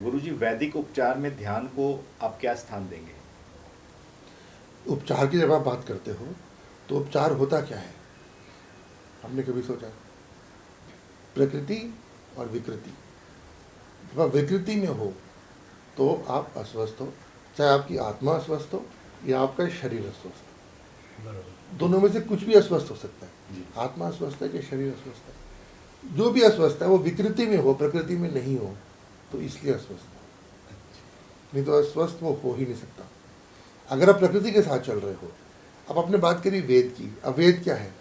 गुरुजी, वैदिक उपचार में ध्यान को आप क्या स्थान देंगे? उपचार की जब आप बात करते हो तो उपचार होता क्या है? हमने कभी सोचा? प्रकृति और विकृति। जब आप विकृति में हो तो आप अस्वस्थ हो, चाहे आपकी आत्मा अस्वस्थ हो या आपका शरीर अस्वस्थ हो। दोनों में से कुछ भी अस्वस्थ हो सकता जी। है। आत्मा अस्वस्थ है कि शरीर अस्वस्थ है? जो भी अस्वस्थ है वो विकृति में हो, प्रकृति में नहीं हो, तो इसलिए अस्वस्थ हो। नहीं तो अस्वस्थ वो हो ही नहीं सकता। अगर आप प्रकृति के साथ चल रहे हो, अब आपने बात करी वेद की। अब वेद क्या है?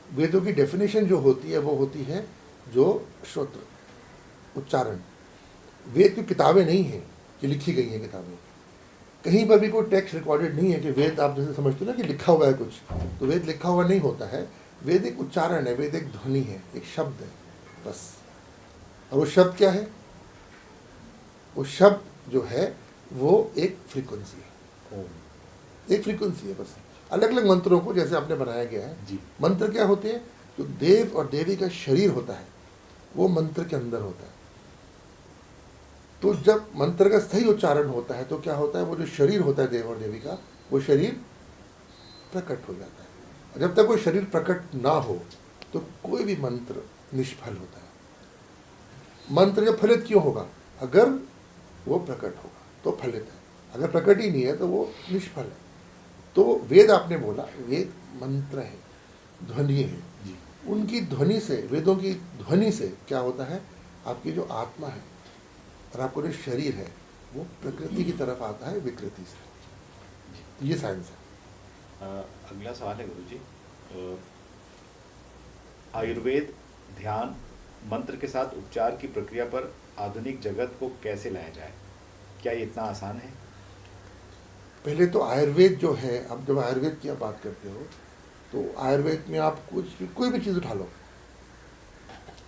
वेदों की डेफिनेशन जो होती है वो होती है जो श्रोत्र, उच्चारण। वेद की किताबें नहीं हैं कि लिखी गई हैं किताबें, कहीं पर भी कोई टेक्स्ट रिकॉर्डेड नहीं है कि वेद आप जैसे समझते हो ना कि लिखा हुआ है कुछ, तो वेद लिखा हुआ नहीं होता है। वेद एक उच्चारण है, वेद एक ध्वनि है, एक शब्द है, बस। और वो शब्द क्या है? वो शब्द जो है वो एक फ्रीक्वेंसी है, एक फ्रीक्वेंसी है बस। अलग अलग मंत्रों को जैसे आपने बनाया गया है जी। मंत्र क्या होते हैं? जो देव और देवी का शरीर होता है वो मंत्र के अंदर होता है। तो जब मंत्र का सही उच्चारण होता है तो क्या होता है? वो जो शरीर होता है देव और देवी का, वो शरीर प्रकट हो जाता है। और जब तक वो शरीर प्रकट ना हो तो कोई भी मंत्र निष्फल होता है। मंत्र जब फलित क्यों होगा? अगर वो प्रकट होगा तो फलित है, अगर प्रकट ही नहीं है तो वो निष्फल है। तो वेद आपने बोला, वेद मंत्र है, ध्वनि है। जी। उनकी ध्वनि से, वेदों की ध्वनि से क्या होता है? आपकी जो आत्मा है और आपको जो शरीर है वो प्रकृति की तरफ आता है, विकृति से। ये साइंस है। अगला सवाल है गुरुजी, आयुर्वेद ध्यान मंत्र के साथ उपचार की प्रक्रिया पर आधुनिक जगत को कैसे लाया जाए? क्या ये इतना आसान है? पहले तो आयुर्वेद जो है, अब जब आयुर्वेद की आप बात करते हो तो आयुर्वेद में आप कोई भी चीज़ उठा लो,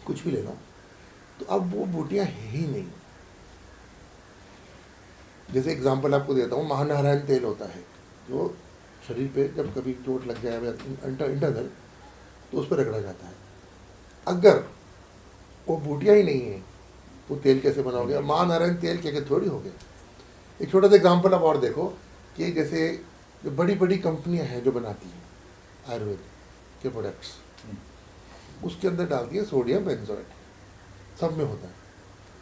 कुछ भी ले लो, तो अब वो बूटियाँ हैं ही नहीं। जैसे एग्जांपल आपको देता हूँ, महानारायण तेल होता है जो शरीर पे जब कभी चोट लग जाए इंटरनल, तो उस पर रगड़ा जाता है। अगर वो बूटियाँ ही नहीं है तो तेल कैसे बनाओगे? महानारायण तेल क्या थोड़ी हो गया। एक छोटा सा एग्जांपल आप और देखो कि जैसे जो बड़ी बड़ी कंपनियां हैं जो बनाती हैं आयुर्वेद के प्रोडक्ट्स, उसके अंदर डालती है सोडियम बेंजोएट, सब में होता है।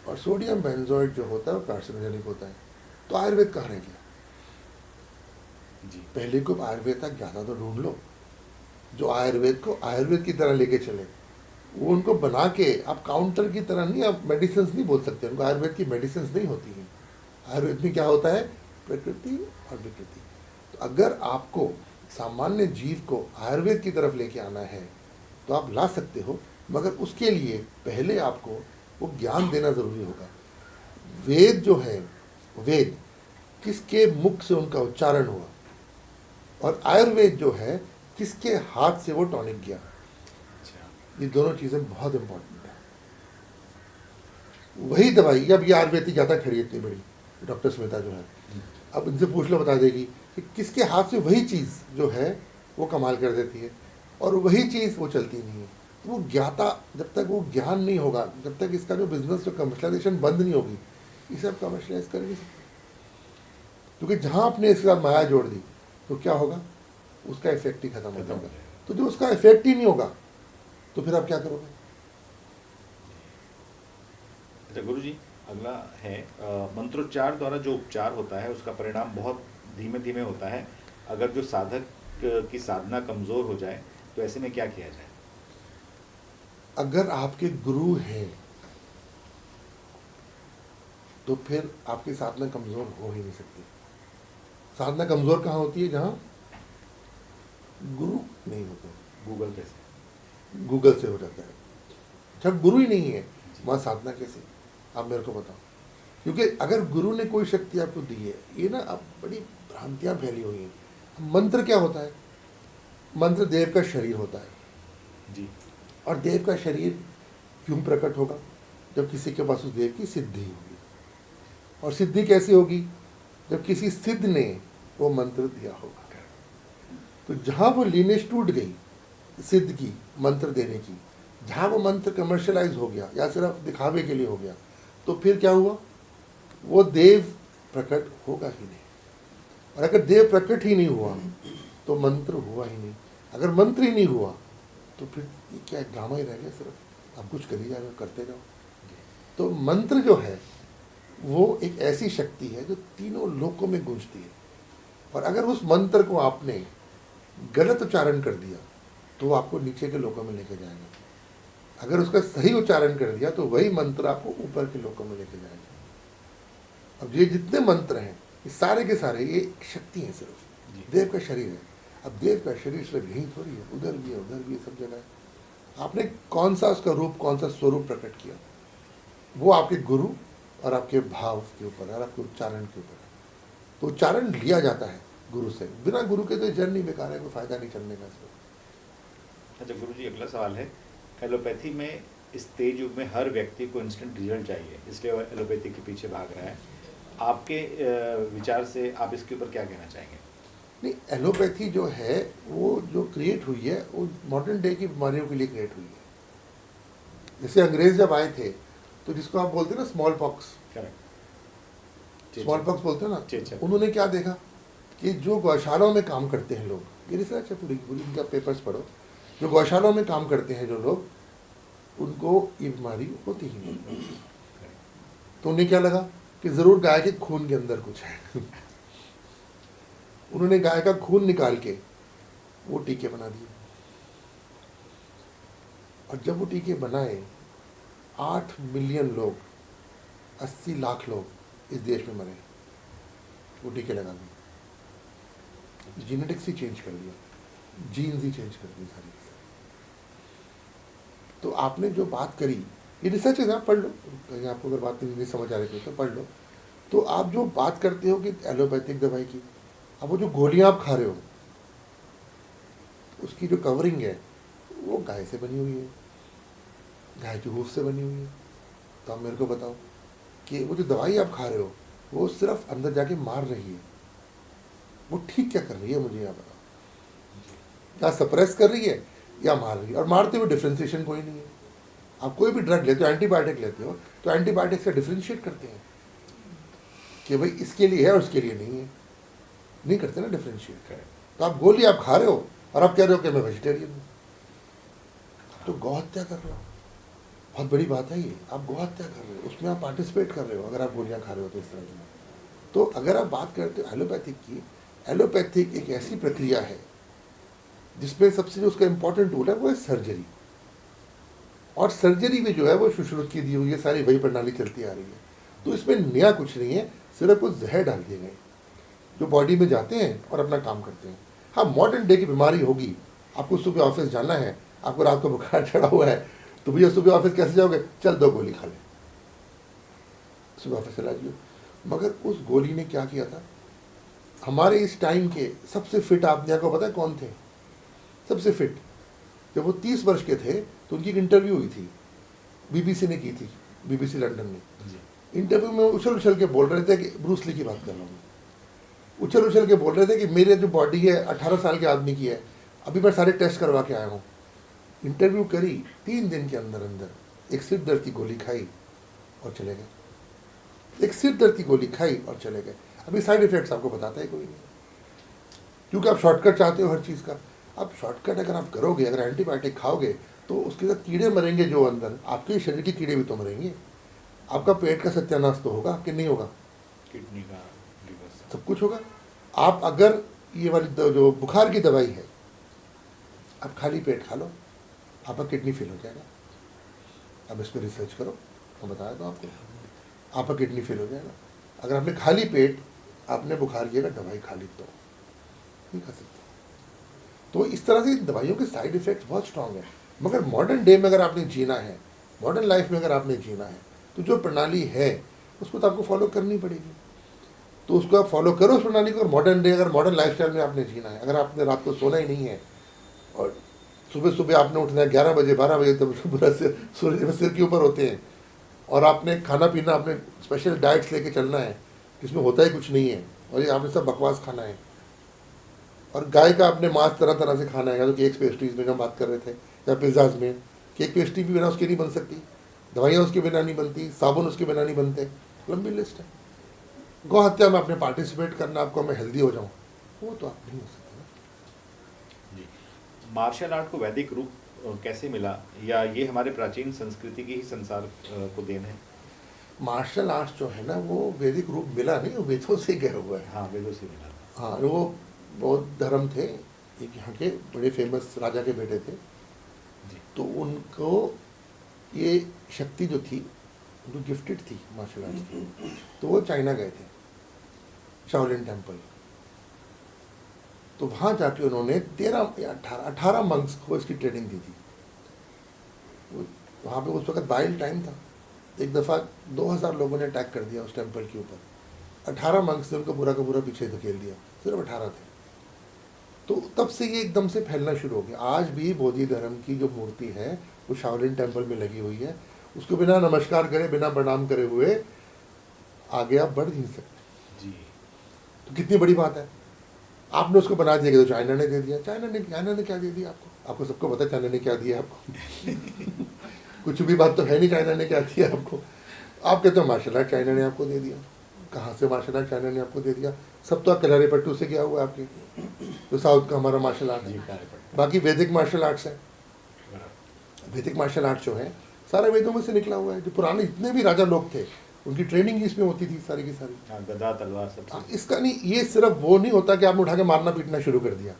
और सोडियम बेंजोएट जो होता है वो कार्सिनोजेनिक होता है। तो आयुर्वेद कहाँ रह गया? जी। पहले को आयुर्वेद तक ज़्यादा तो ढूंढ लो जो आयुर्वेद को आयुर्वेद की तरह लेके चले। वो उनको बना के आप काउंटर की तरह नहीं, आप मेडिसिन नहीं बोल सकते उनको, आयुर्वेद की मेडिसिन नहीं होती हैं। आयुर्वेद में क्या होता है? प्रकृति और विकृति। तो अगर आपको सामान्य जीव को आयुर्वेद की तरफ लेके आना है तो आप ला सकते हो, मगर उसके लिए पहले आपको वो ज्ञान देना ज़रूरी होगा। वेद जो है, वेद किसके मुख से उनका उच्चारण हुआ, और आयुर्वेद जो है किसके हाथ से वो टॉनिक गया। ये दोनों चीज़ें बहुत इंपॉर्टेंट है। वही दवाई, अब ये आयुर्वेदिक ज़्यादा खड़ी है इतनी बड़ी, डॉक्टर स्मिता जो है, अब इनसे पूछ लो बता देगी कि किसके हाथ से वही चीज़ जो है वो कमाल कर देती है, और वही चीज़ वो चलती नहीं है। तो वो ज्ञाता, जब तक वो ज्ञान नहीं होगा, जब तक इसका जो बिजनेस जो कमर्शलाइजेशन बंद नहीं होगी, इसे आप कमर्शलाइज कर नहीं सकते। क्योंकि जहाँ आपने इसके साथ माया जोड़ दी तो क्या होगा? उसका इफेक्ट ही खत्म हो जाएगा। तो जो उसका इफेक्ट ही नहीं होगा तो फिर आप क्या करोगे? अच्छा गुरुजी, अगला है मंत्रोच्चार द्वारा जो उपचार होता है उसका परिणाम बहुत धीमे धीमे होता है। अगर जो साधक की साधना कमज़ोर हो जाए तो ऐसे में क्या किया जाए? अगर आपके गुरु हैं तो फिर आपकी साधना कमज़ोर हो ही नहीं सकती। साधना कमज़ोर कहाँ होती है? जहाँ गुरु नहीं होते। गूगल पे से। गूगल से हो जाता है। जब गुरु ही नहीं है वहाँ साधना कैसे, आप मेरे को बताओ। क्योंकि अगर गुरु ने कोई शक्ति आपको दी है, ये ना अब बड़ी भ्रांतियाँ फैली हुई हैं। मंत्र क्या होता है? मंत्र देव का शरीर होता है जी। और देव का शरीर क्यों प्रकट होगा? जब किसी के पास उस देव की सिद्धि होगी। और सिद्धि कैसे होगी? जब किसी सिद्ध ने वो मंत्र दिया होगा। तो जहाँ वो लीनेज टूट गई सिद्ध की, मंत्र देने की, जहाँ वो मंत्र कमर्शलाइज हो गया या सिर्फ दिखावे के लिए हो गया, तो फिर क्या हुआ? वो देव प्रकट होगा ही नहीं। और अगर देव प्रकट ही नहीं हुआ तो मंत्र हुआ ही नहीं। अगर मंत्र ही नहीं हुआ तो फिर ये क्या ड्रामा ही रह गया, सिर्फ आप कुछ करी जा रहे हो, करते जाओ। तो मंत्र जो है वो एक ऐसी शक्ति है जो तीनों लोकों में गूंजती है। और अगर उस मंत्र को आपने गलत उच्चारण कर दिया तो वो आपको नीचे के लोकों में लेके जाएगा। अगर उसका सही उच्चारण कर दिया तो वही मंत्र आपको ऊपर के लोकों में लेके जाएगा। अब ये जितने मंत्र हैं ये सारे के सारे ये शक्ति है, सिर्फ देव का शरीर है। अब देव का शरीर सिर्फ यहीं थोड़ी है, उधर भी है, उधर भी है, सब जगह है। आपने कौन सा उसका रूप, कौन सा स्वरूप प्रकट किया, वो आपके गुरु और आपके भाव के ऊपर है और आपके उच्चारण के ऊपर है। तो उच्चारण लिया जाता है गुरु से। बिना गुरु के तो जर्नी बेकार है, कोई फायदा नहीं चलने का इसमें। अच्छा गुरु जी, अगला सवाल है, एलोपैथी में इस तेज युग में हर व्यक्ति को इंस्टेंट रिजल्ट चाहिए, इसलिए वो एलोपैथी के पीछे भाग रहा है। आपके विचार से आप इसके ऊपर क्या कहना चाहेंगे? नहीं, एलोपैथी जो है वो जो क्रिएट हुई है वो मॉडर्न डे की बीमारियों के लिए क्रिएट हुई है। जैसे अंग्रेज जब आए थे तो जिसको आप बोलते हैं ना small pox, correct, small pox बोलते हैं ना, चेचक। उन्होंने क्या देखा कि जो गौशालाओं में काम करते हैं लोग, ये रिसर्च है पूरी पूरी, इनका पेपर्स पढ़ो, जो गौशालाओं में काम करते हैं जो लोग, उनको ये बीमारी होती ही नहीं। तो उन्हें क्या लगा कि ज़रूर गाय के खून के अंदर कुछ है। उन्होंने गाय का खून निकाल के वो टीके बना दिए। और जब वो टीके बनाए 8 मिलियन लोग, 80 लाख लोग इस देश में मरे, वो टीके लगा दिए। जीनेटिक्स ही चेंज कर दिया, जीन्स ही चेंज कर दी सारी। तो आपने जो बात करी, ये रिसर्च है, आप पढ़ लो, कहीं आपको अगर बात नहीं समझ आ रही तो पढ़ लो। तो आप जो बात करते हो कि एलोपैथिक दवाई की, अब वो जो गोलियां आप खा रहे हो उसकी जो कवरिंग है वो गाय से बनी हुई है, गाय की हूफ से बनी हुई है। तो आप मेरे को बताओ कि वो जो दवाई आप खा रहे हो वो सिर्फ अंदर जाके मार रही है, वो ठीक क्या कर रही है? मुझे यहाँ बताओ, या सप्रेस कर रही है या मार रही है? और मारते हुए डिफ्रेंसिएशन कोई नहीं है। आप कोई भी ड्रग लेते हो, एंटीबायोटिक लेते हो, तो एंटीबायोटिक से डिफ्रेंशिएट करते हैं कि भाई इसके लिए है और उसके लिए नहीं है, नहीं करते ना डिफ्रेंशिएट। तो आप गोली आप खा रहे हो और आप कह रहे हो कि मैं वेजिटेरियन हूँ, तो गौ हत्या कर रहे हो। बहुत बड़ी बात है ये, आप गौ हत्या कर रहे हो, उसमें आप पार्टिसिपेट कर रहे हो अगर आप गोलियाँ खा रहे हो तो इस तरह की। तो अगर आप बात करते हो एलोपैथिक की, एलोपैथिक एक ऐसी प्रक्रिया है जिसमें सबसे जो उसका इंपॉर्टेंट टूल है वो है सर्जरी। और सर्जरी में जो है वो सुश्रुत की दी हुई है, सारी वही प्रणाली चलती आ रही है। तो इसमें नया कुछ नहीं है, सिर्फ कुछ जहर डाल दिए गए जो बॉडी में जाते हैं और अपना काम करते हैं। हाँ, मॉडर्न डे की बीमारी होगी, आपको सुबह ऑफिस जाना है, आपको रात को बुखार चढ़ा हुआ है, तो भैया सुबह ऑफिस कैसे जाओगे? चल 2 गोली खा ले, सुबह ऑफिस चला जाइए। मगर उस गोली ने क्या किया था? हमारे इस टाइम के सबसे फिट आदमी को पता है कौन थे? सबसे फिट, जब वो 30 वर्ष के थे तो उनकी एक इंटरव्यू हुई थी, बीबीसी ने की थी, बीबीसी लंदन ने। इंटरव्यू में उछल उछल के बोल रहे थे कि ब्रूस ली की बात कर रहा हूँ, उछल उछल के बोल रहे थे कि मेरे जो बॉडी है 18 साल के आदमी की है, अभी मैं सारे टेस्ट करवा के आया हूँ। इंटरव्यू करी, 3 दिन के अंदर अंदर एक सिर दर्द की गोली खाई और चले गए। एक सिर दर्द की गोली खाई और चले गए। अभी साइड इफेक्ट्स आपको बताता है कोई नहीं, क्योंकि आप शॉर्टकट चाहते हो हर चीज़ का। अब शॉर्टकट अगर आप करोगे, अगर एंटीबायोटिक खाओगे तो उसके साथ कीड़े मरेंगे, जो अंदर आपके शरीर के कीड़े भी तो मरेंगे। आपका पेट का सत्यानाश तो होगा कि नहीं होगा? किडनी का, लिवर, सब कुछ होगा। आप अगर ये वाली जो बुखार की दवाई है आप खाली पेट खा लो, आपका किडनी फेल हो जाएगा। अब इस पर रिसर्च करो, मैं बताया तो आपको, आपका किडनी फेल हो जाएगा। अगर आपने खाली पेट आपने बुखार की अगर दवाई खा ली तो नहीं खा सकते। तो इस तरह से दवाइयों के साइड इफ़ेक्ट्स बहुत स्ट्रांग है। मगर मॉडर्न डे में अगर आपने जीना है, मॉडर्न लाइफ में अगर आपने जीना है, तो जो प्रणाली है उसको तो आपको फॉलो करनी पड़ेगी। तो उसको आप फॉलो करो उस प्रणाली को। और मॉडर्न डे, अगर मॉडर्न लाइफस्टाइल में आपने जीना है, अगर आपने रात को सोना ही नहीं है और सुबह सुबह आपने उठना है 11 बजे 12 बजे, तब पूरा सूरज जब सिर के ऊपर होते हैं, और आपने खाना पीना आपने स्पेशल डाइट्स लेके चलना है जिसमें होता ही कुछ नहीं है, और ये आपने सब बकवास खाना है, और गाय का आपने मांस तरह तरह से खाना है, या तो केक पेस्ट्रीज में हम बात कर रहे थे, या पिज्ज़ाज में केक पेस्ट्री भी बिना उसके नहीं बन सकती, दवाइयाँ उसके बिना नहीं बनती, साबुन उसके बिना नहीं बनते, लंबी लिस्ट है। गौ हत्या में आपने पार्टिसिपेट करना, आपको मैं हेल्दी हो जाऊँ, वो तो आप नहीं हो सकते ना। जी, मार्शल आर्ट को वैदिक रूप कैसे मिला, या ये हमारे प्राचीन संस्कृति की ही संसार को देन है? मार्शल आर्ट्स जो है ना, वो वैदिक रूप मिला नहीं, वो वेदों से गया हुआ है। हाँ, वेदों से मिला। हाँ, वो बौद्ध धर्म थे, एक यहाँ के बड़े फेमस राजा के बेटे थे, जी, तो उनको ये शक्ति जो थी जो गिफ्टेड थी मार्शल आर्ट्स की, तो वो चाइना गए थे, शाओलिन टेम्पल। तो वहाँ जाके उन्होंने 13 या 18 मंक्स को इसकी ट्रेनिंग दी थी। वहाँ पे उस वक्त वाइल्ड टाइम था। एक दफ़ा 2000 लोगों ने अटैक कर दिया उस टेम्पल के ऊपर, 18 मंक्स ने उनको पूरा का पूरा पीछे धकेल दिया, सिर्फ 18 थे। तो तब से ये एकदम से फैलना शुरू हो गया। आज भी बोधि धर्म की जो मूर्ति है वो शाओलिन टेम्पल में लगी हुई है, उसको बिना नमस्कार करे, बिना प्रणाम करे हुए आगे आप बढ़ नहीं सकते। जी, तो कितनी बड़ी बात है। आपने उसको बना दिया कि तो चाइना ने दे दिया। चाइना ने क्या दे दिया आपको? आपको सबको पता है चाइना ने क्या दिया आपको। कुछ भी बात तो है नहीं चाइना ने क्या दिया आपको। आप कहते हो मार्शल आर्ट चाइना ने आपको दे दिया। कहाँ से मार्शल आर्ट चाइना ने आपको दे दिया? सब तो कलारी पट्टू से गया हुआ है आपके, तो साउथ का हमारा मार्शल आर्ट जी, है। बाकी वैदिक मार्शल आर्ट्स है। वैदिक मार्शल आर्ट जो है सारा वेदों में से निकला हुआ है। जो पुराने जितने भी राजा लोग थे उनकी ट्रेनिंग इसमें होती थी सारी की सारी। हाँ, गदा तलवार सब। इसका नहीं, ये सिर्फ वो नहीं होता कि आपने उठा के मारना पीटना शुरू कर दिया।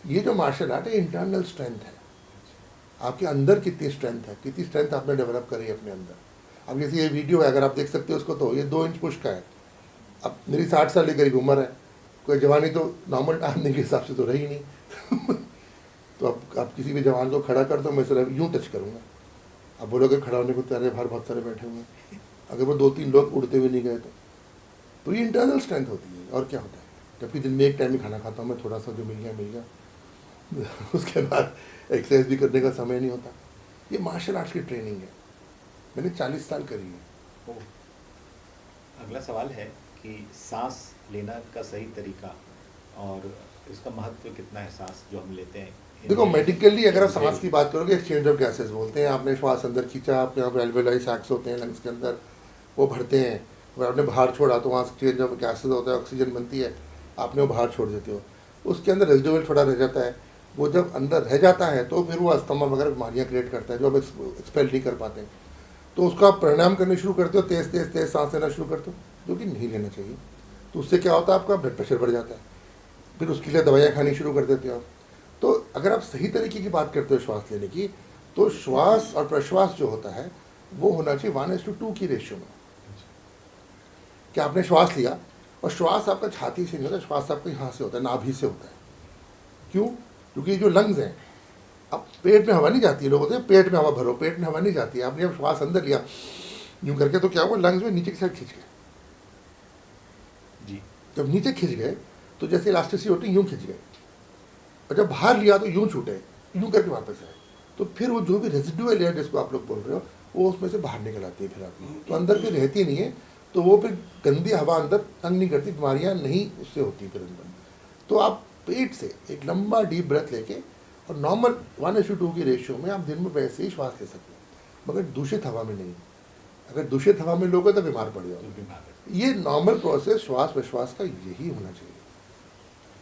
ये जो मार्शल आर्ट है इंटरनल स्ट्रेंथ है, आपके अंदर कितनी स्ट्रेंथ है, कितनी स्ट्रेंथ आपने डेवलप करी है अपने अंदर। अब जैसे ये वीडियो है, अगर आप देख सकते हो उसको, तो ये 2 इंच पुश का है। अब मेरी 60 साल की करीब उम्र है, कोई जवानी तो नॉर्मल आदमी के हिसाब से तो रही नहीं। तो अब आप किसी भी जवान को खड़ा कर दो, मैं सिर्फ यूँ टच करूँगा। अब बोलोगे खड़ा होने को तैयार है, बाहर बहुत सारे बैठे हुए हैं, अगर वो 2-3 लोग उड़ते हुए नहीं गए तो ये इंटरनल स्ट्रेंथ होती है। और क्या होता है, जबकि दिन में एक टाइम ही खाना खाता हूँ मैं, थोड़ा सा जो मिल गया उसके बाद एक्सरसाइज भी करने का समय नहीं होता। ये मार्शल आर्ट्स की ट्रेनिंग है, मैंने 40 साल करी है। अगला सवाल है कि सांस लेना का सही तरीका और इसका महत्व कितना है, सांस जो हम लेते हैं। देखो मेडिकली अगर आप सांस की बात करोगे, एक्सचेंज ऑफ गैसेस बोलते हैं। आपने श्वास अंदर खींचा, आपके यहाँ एल्वेलाई सैक्स होते हैं लंग्स के अंदर, वो भरते हैं। अगर आपने बाहर छोड़ा तो वहाँ एक्सचेंज ऑफ गैसेस होता है, ऑक्सीजन बनती है, आपने वो बाहर छोड़ देते हो, उसके अंदर रेजिडुअल थोड़ा रह जाता है। वो जब अंदर रह जाता है तो फिर वो अस्थमा वगैरह बीमारियाँ क्रिएट करता है जो आप एक्सपेल नहीं कर पाते। तो उसका आप परिणाम करने शुरू करते हो, तेज़ तेज़ तेज़ सांस लेना शुरू करते हो, जो कि नहीं लेना चाहिए। तो उससे क्या होता है, आपका ब्लड प्रेशर बढ़ जाता है, फिर उसके लिए दवाइयाँ खानी शुरू कर देते हो आप। तो अगर आप सही तरीके की बात करते हो श्वास लेने की, तो श्वास और प्रश्वास जो होता है वो होना चाहिए 1:2 की रेशियो में। कि आपने श्वास लिया, और श्वास आपका छाती से नहीं होता, श्वास आपका यहाँ से होता है, नाभि से होता है। क्यों? क्योंकि जो लंग्स हैं, अब पेट में हवा नहीं जाती है, लोग होते हैं पेट में हवा भरो, पेट में हवा नहीं जाती है। आपने जब श्वास अंदर लिया यूँ करके, तो क्या हुआ, लंग्स में नीचे की साइड खिंच गए। जी, जब नीचे खिंच गए तो जैसे इलास्टिसिटी होती है यूँ खिंच गए, और जब बाहर लिया तो यूँ छूटे, यूँ करके वापस आए। तो फिर वो जो भी रेजिडुअल है जिसको आप लोग बोल रहे हो, वो उसमें से बाहर निकल आती है फिर आपकी, तो अंदर फिर रहती नहीं है। तो वो फिर गंदी हवा अंदर तंग नहीं करती, बीमारियाँ नहीं उससे होती फिर अंदर। तो आप पेट से एक लंबा डीप ब्रेथ लेके और नॉर्मल 1:2 की रेशियो में आप दिन में वैसे ही श्वास ले सकते हैं, मगर दूषित हवा में नहीं। अगर दूषित हवा में लोगे तो बीमार पड़ जाओगे। ये नॉर्मल प्रोसेस श्वास प्रश्वास का यही होना चाहिए।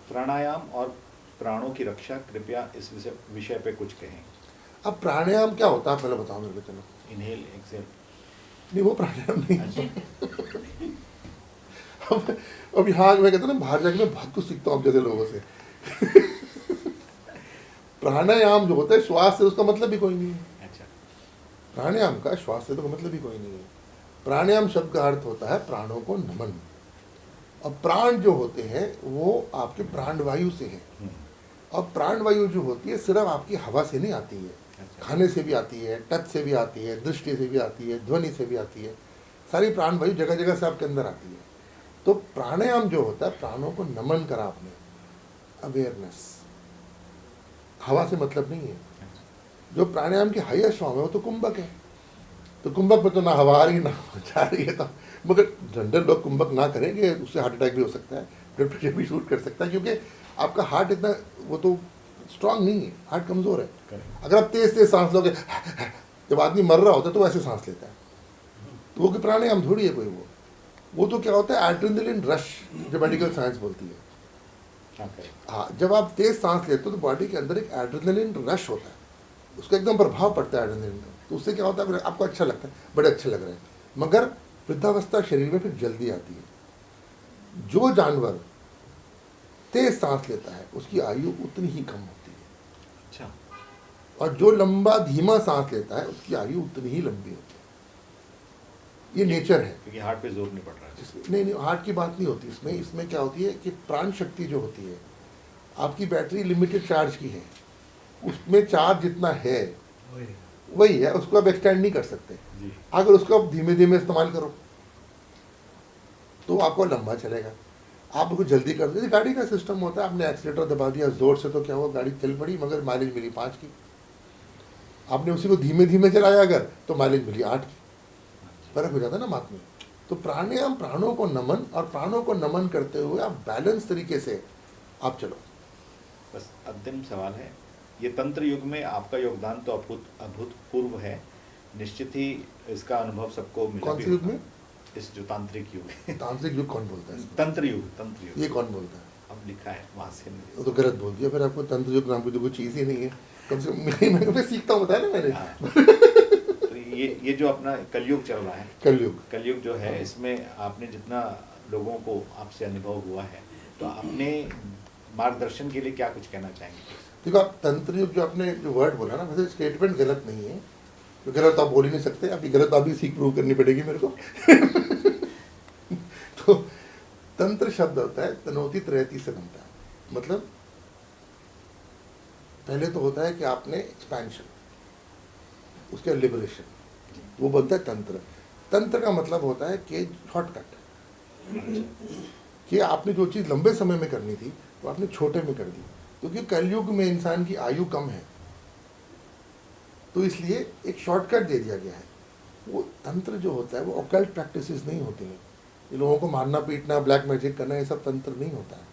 प्राणायाम और प्राणों की रक्षा, कृपया इस विषय पे कुछ कहें। अब प्राणायाम क्या होता है पहले बताओ मेरे को। चलो, इनहेल एक्सेल। नहीं, वो प्राणायाम नहीं। अब यहाँ मैं कहता हूँ ना, बाहर जाके मैं बहुत कुछ सीखता हूँ अब जैसे लोगों से। प्राणायाम जो होता है श्वास से, उसका मतलब ही कोई नहीं है। अच्छा, प्राणायाम का श्वास से तो मतलब ही कोई नहीं है। प्राणायाम शब्द का अर्थ होता है प्राणों को नमन। और प्राण जो होते हैं वो आपके प्राणवायु से है, और प्राणवायु जो होती है सिर्फ आपकी हवा से नहीं आती है, अच्छा। खाने से भी आती है, टच से भी आती है, दृष्टि से भी आती है, ध्वनि से भी आती है, सारी प्राण वायु जगह जगह से आपके अंदर आती है। तो प्राणायाम जो होता है, प्राणों को नमन करा आपने, अवेयरनेस। हवा से मतलब नहीं है। जो प्राणायाम की हाईएस्ट फॉर्म है वो तो कुंभक है। तो कुंभक में तो ना हवा आ रही ना जा रही है, तो मगर जनरल लोग कुंभक ना करेंगे, उससे हार्ट अटैक भी हो सकता है, ब्लड प्रेशर भी शूट कर सकता है, क्योंकि आपका हार्ट इतना वो तो स्ट्रांग नहीं है, हार्ट कमज़ोर है। अगर आप तेज तेज सांस लोगे, जब आदमी मर रहा होता है तो वैसे सांस लेता है, तो वो कि प्राणायाम थोड़ी है कोई। वो तो क्या होता है, एड्रेनलिन रश, जो मेडिकल साइंस बोलती है। हाँ, जब आप तेज सांस लेते हो तो बॉडी के अंदर एक एड्रेनलिन रश होता है, उसका एकदम प्रभाव पड़ता है एड्रेनलिन का, तो उससे क्या होता है, आपको अच्छा लगता है, बड़े अच्छे लग रहे हैं, मगर वृद्धावस्था शरीर में फिर जल्दी आती है। जो जानवर तेज सांस लेता है उसकी आयु उतनी ही कम होती है। अच्छा। और जो लंबा धीमा सांस लेता है उसकी आयु उतनी ही लंबी होती है। ये नेचर है, क्योंकि हार्ट पे जोर नहीं पड़ रहा है। नहीं नहीं, हार्ट की बात नहीं होती इसमें। इसमें क्या होती है कि प्राण शक्ति जो होती है, आपकी बैटरी लिमिटेड चार्ज की है, उसमें चार्ज जितना है वही है, उसको आप एक्सटेंड नहीं कर सकते। अगर उसको आप धीमे धीमे इस्तेमाल करो तो आपको लंबा चलेगा। आप उसको जल्दी कर दो, गाड़ी का सिस्टम होता है, आपने एक्सीलेटर दबा दिया जोर से तो क्या हुआ, गाड़ी चल पड़ी, मगर माइलेज मिली 5 की। आपने उसी को धीमे धीमे चलाया अगर, तो माइलेज मिली 8 की। फर्क हो जाता है ना बात में। तो प्राणायाम प्राणों को नमन, और प्राणों को नमन करते हुए आप बैलेंस तरीके से आप चलो। बस अंतिम सवाल है, ये तंत्र युग में आपका योगदान तो अभूतपूर्व है, निश्चित ही इसका अनुभव सबको मिला। कौन से युग में? इस जो तांत्रिक युग है। तांत्रिक युग कौन बोलता है? तंत्र युग ये कौन बोलता है? अब लिखा है वहां से। वो तो गलत बोल दिया फिर। आपको तंत्र युग नाम की तो कोई चीज़ ही नहीं है। कम से कम मैं सीखता हूँ, बताया ना मैंने। तो ये जो अपना कलयुग चल रहा है, कलयुग जो है, इसमें आपने जितना लोगों को आपसे अनुभव हुआ है, तो अपने मार्गदर्शन के लिए क्या कुछ कहना चाहेंगे? देखो, आप तंत्र युग जो आपने जो वर्ड बोला ना, वैसे स्टेटमेंट गलत नहीं है, तो गलत आप बोल ही नहीं सकते। अभी गलत आप भी सीख प्रूव करनी पड़ेगी मेरे को। तो तंत्र शब्द होता है तनोति त्रयति से बनता है। मतलब पहले तो होता है कि आपने एक्सपेंशन, उसके लिबरेशन, वो बनता है तंत्र। तंत्र का मतलब होता है कि शॉर्टकट, कि आपने जो चीज़ लंबे समय में करनी थी तो आपने छोटे में कर दी, क्योंकि कलयुग में इंसान की आयु कम है, तो इसलिए एक शॉर्टकट दे दिया गया है। वो तंत्र जो होता है वो ऑकल्ट प्रैक्टिसेस नहीं होती हैं। ये लोगों को मारना पीटना, ब्लैक मैजिक करना, ये सब तंत्र नहीं होता है।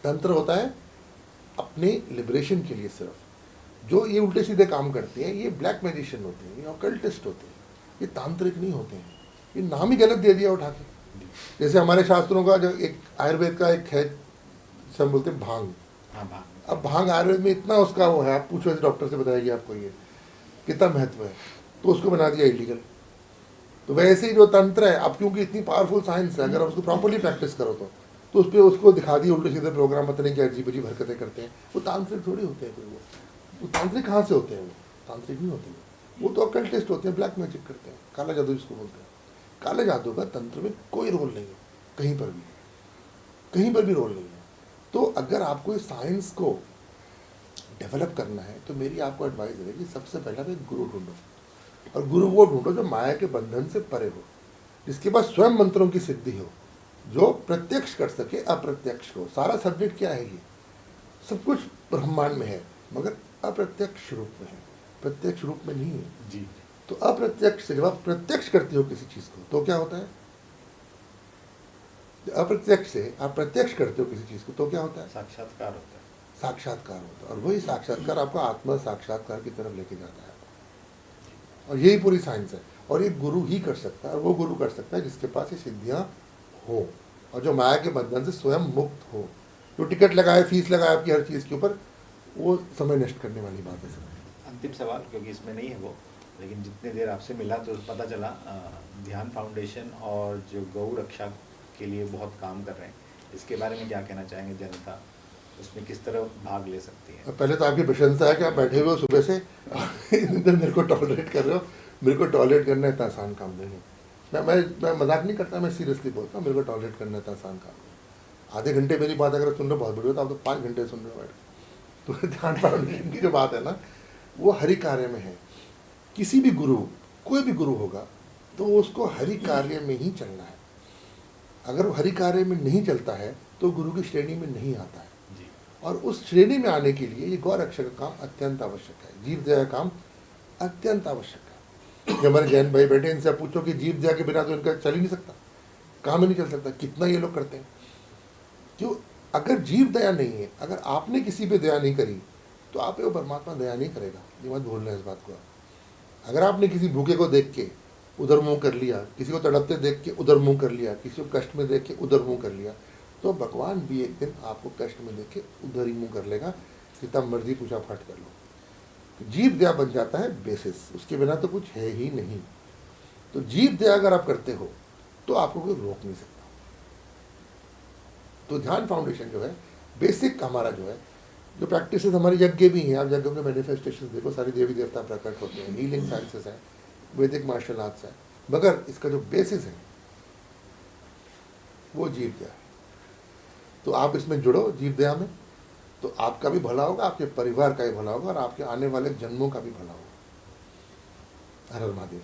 तंत्र होता है अपने लिबरेशन के लिए सिर्फ। जो ये उल्टे सीधे काम करते हैं ये ब्लैक मैजिशियन होते हैं, ये ऑकल्टिस्ट होते हैं, ये तांत्रिक नहीं होते हैं। ये नाम ही गलत दे दिया उठा के। जैसे हमारे शास्त्रों का जो एक आयुर्वेद का एक है, सब बोलते हैं भांग। अब भांग आयुर्वेद में इतना उसका वो है, आप पूछो इस डॉक्टर से बताएगी आपको ये कितना महत्व है, तो उसको बना दिया इलीगल। तो वैसे ही जो तंत्र है, अब क्योंकि इतनी पावरफुल साइंस है, अगर आप उसको प्रॉपर्ली प्रैक्टिस करो तो उस पर उसको दिखा दिए उल्टे सीधे प्रोग्राम, पता नहीं क्या अजीब अजीब हरकतें करते हैं। वो तांत्रिक थोड़ी होते हैं कोई। वो तांत्रिक कहाँ से होते हैं? वो तांत्रिक नहीं होते, वो तो ऑकल्टिस्ट होते हैं, ब्लैक मैजिक करते हैं, काला जादू जिसको बोलते हैं। काले जादू का तंत्र में कोई रोल नहीं है, कहीं पर भी रोल नहीं है। तो अगर आपको इस साइंस को डेवलप करना है तो मेरी आपको एडवाइस है कि सबसे पहले आप एक गुरु ढूंढो, और गुरु वो ढूंढो जो माया के बंधन से परे हो, जिसके पास स्वयं मंत्रों की सिद्धि हो, जो प्रत्यक्ष कर सके अप्रत्यक्ष को। सारा सब्जेक्ट क्या है? ये सब कुछ ब्रह्मांड में है, मगर अप्रत्यक्ष रूप में है, प्रत्यक्ष रूप में नहीं है जी। तो अप्रत्यक्ष से जब आप प्रत्यक्ष करते हो किसी चीज़ को तो क्या होता है? अप्रत्यक्ष से आप प्रत्यक्ष करते हो किसी चीज़ को तो क्या होता है? साक्षात्कार होता है। साक्षात्कार होता है, और वही साक्षात्कार आपको आत्मा साक्षात्कार की तरफ लेके जाता है। और यही पूरी साइंस है, और ये गुरु ही कर सकता है, और वो गुरु कर सकता है जिसके पास ये सिद्धियाँ हो, और जो माया के बंधन से स्वयं मुक्त हो। जो टिकट लगाए, फीस लगाए आपकी हर चीज़ के ऊपर, वो समय नष्ट करने वाली बात है। सर अंतिम सवाल, क्योंकि इसमें नहीं है वो, लेकिन जितने देर आपसे मिला तो पता चला ध्यान फाउंडेशन और जो गौ रक्षा के लिए बहुत काम कर रहे हैं, इसके बारे में क्या कहना चाहेंगे? जनता उसमें किस तरह भाग ले सकती है? पहले तो आपकी प्रशंसा है कि आप बैठे हुए हो सुबह से मेरे को टॉलरेट कर रहे हो। मेरे को टॉलरेट करना इतना आसान काम नहीं है। मैं मजाक नहीं करता, मैं सीरियसली बोलता हूँ। मेरे को टॉलरेट करना इतना आसान काम नहीं। आधे घंटे मेरी बात अगर सुन रहे हो बहुत बड़ी बात, आप तो 5 घंटे सुन रहे हो बैठ। तो ध्यान फाउंडेशन की जो बात है ना, वो हरि कार्य में है। किसी भी गुरु, कोई भी गुरु होगा तो उसको हरि कार्य में ही चलना है। अगर वो हरि कार्य में नहीं चलता है तो गुरु की श्रेणी में नहीं आता है। जी। और उस श्रेणी में आने के लिए ये गौ रक्षा का काम अत्यंत आवश्यक है, जीव दया का काम अत्यंत आवश्यक है। जो हमारे जैन भाई बैठे इनसे पूछो कि जीव दया के बिना तो इनका चल ही नहीं सकता, काम ही नहीं चल सकता, कितना ये लोग करते हैं। क्यों? अगर जीव दया नहीं है, अगर आपने किसी पे दया नहीं करी तो आप पे वो परमात्मा दया नहीं करेगा। ये मत भूलना इस बात को। अगर आपने किसी भूखे को देख के उधर मुंह कर लिया, किसी को तड़पते देख के उधर मुंह कर लिया, किसी को कष्ट में देख के उधर मुंह कर लिया, तो भगवान भी एक दिन आपको कष्ट में देख के उधर ही मुंह कर लेगा, जितना मर्जी पूछा फाट कर लो। जीव दया बन जाता है बेसिस, उसके बिना तो कुछ है ही नहीं। तो जीव दया अगर आप करते हो तो आपको कोई रोक नहीं सकता। तो ध्यान फाउंडेशन जो है, बेसिक हमारा जो है, जो प्रैक्टिस हमारी यज्ञ भी हैं, आप यज्ञों के मैनिफेस्टेशन देखो, सारी देवी देवता प्रकट होते हैं, हीलिंग साइंसेस है, वैदिक मार्शल आर्ट्स है, मगर इसका जो बेसिस है वो जीव दया है। तो आप इसमें जुड़ो जीव दया में, तो आपका भी भला होगा, आपके परिवार का भी भला होगा और आपके आने वाले जन्मों का भी भला होगा। हर हर महादेव।